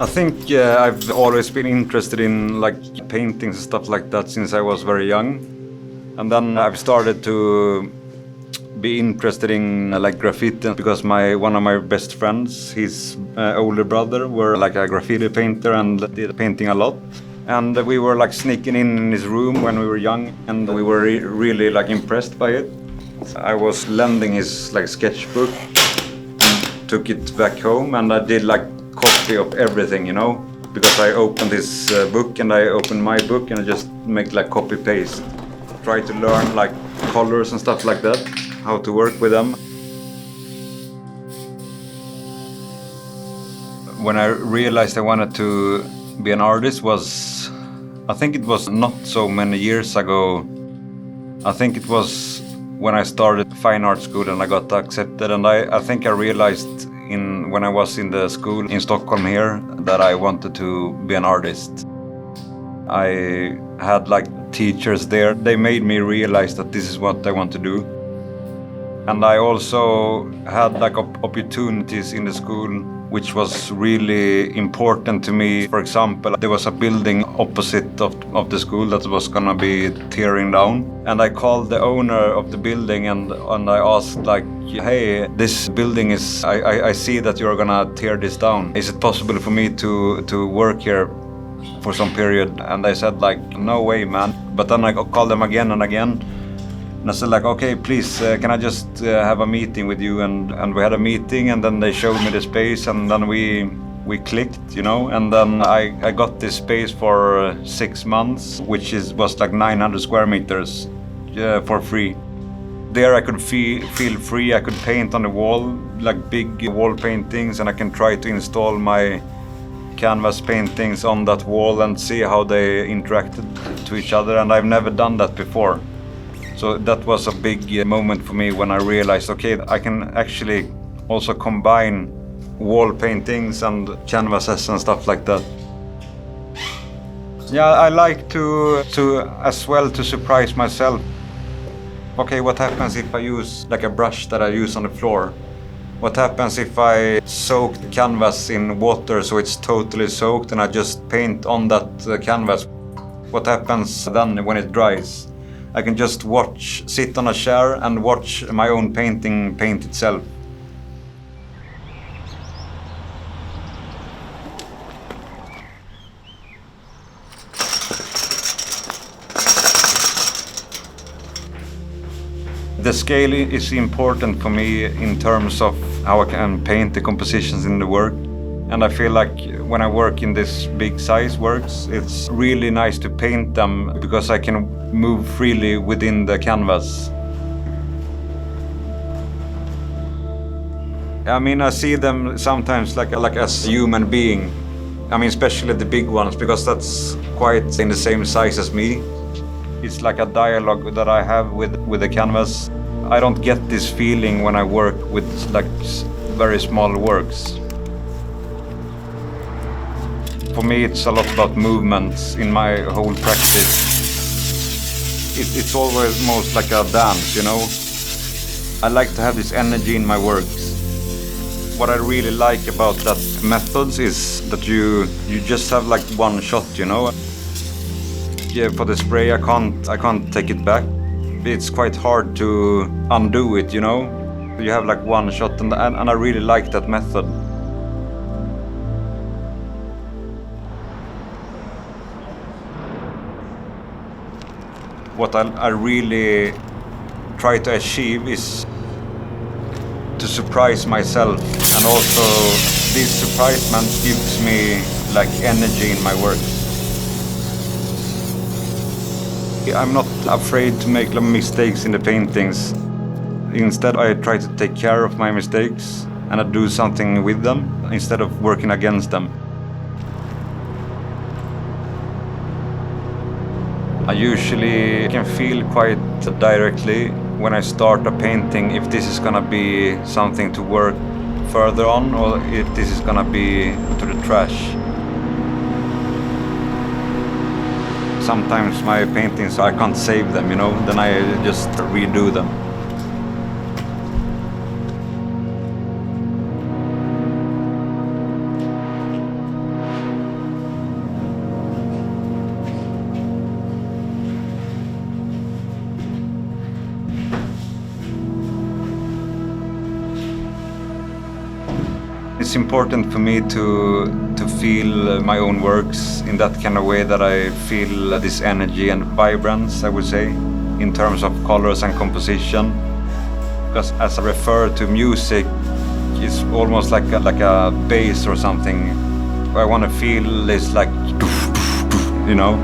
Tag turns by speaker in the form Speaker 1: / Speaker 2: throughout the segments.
Speaker 1: I think I've always been interested in like paintings and stuff like that since I was very young. And then I've started to be interested in like graffiti because one of my best friends, his older brother, were like a graffiti painter and did painting a lot. And we were like sneaking in his room when we were young, and we were really like impressed by it. I was lending his like sketchbook, took it back home, and I did like copy of everything, you know, because I opened his book and I opened my book and I just make like copy paste. Try to learn like colors and stuff like that, how to work with them. When I realized I wanted to be an artist I think it was not so many years ago. I think it was when I started fine art school and I got accepted, and I think I realized when I was in the school in Stockholm here that I wanted to be an artist. I had like teachers there. They made me realize that this is what I want to do. And I also had like opportunities in the school which was really important to me. For example, there was a building opposite of the school that was gonna be tearing down. And I called the owner of the building and I asked like, hey, this building I see that you're gonna tear this down. Is it possible for me to work here for some period? And they said like, no way, man. But then I called them again and again. And I said like, okay, please, can I just have a meeting with you? And we had a meeting, and then they showed me the space, and then we clicked, you know. And then I got this space for 6 months, which was like 900 square meters for free. There I could feel free. I could paint on the wall, like big wall paintings, and I can try to install my canvas paintings on that wall and see how they interacted to each other. And I've never done that before. So that was a big moment for me when I realized, okay, I can actually also combine wall paintings and canvases and stuff like that. Yeah, I like to as well to surprise myself. Okay, what happens if I use like a brush that I use on the floor? What happens if I soak the canvas in water so it's totally soaked and I just paint on that canvas? What happens then when it dries? I can just sit on a chair and watch my own painting paint itself. The scale is important for me in terms of how I can paint the compositions in the work. And I feel like when I work in this big size works, it's really nice to paint them because I can move freely within the canvas. I mean, I see them sometimes like as a human being. I mean, especially the big ones, because that's quite in the same size as me. It's like a dialogue that I have with the canvas. I don't get this feeling when I work with like very small works. For me, it's a lot about movements in my whole practice. It's almost like a dance, you know? I like to have this energy in my works. What I really like about that methods is that you just have like one shot, you know? Yeah, for the spray, I can't take it back. It's quite hard to undo it, you know? You have like one shot, and I really like that method. What I really try to achieve is to surprise myself, and also this surprisement gives me like energy in my work. I'm not afraid to make mistakes in the paintings. Instead, I try to take care of my mistakes and I do something with them instead of working against them. I usually can feel quite directly when I start a painting if this is gonna be something to work further on or if this is gonna be to the trash. Sometimes my paintings, I can't save them, you know, then I just redo them. it's important for me to feel my own works in that kind of way that I feel this energy and vibrance, I would say, in terms of colors and composition. Because as I refer to music, it's almost like a bass or something. I want to feel this like, you know,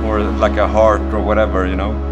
Speaker 1: or like a heart or whatever, you know.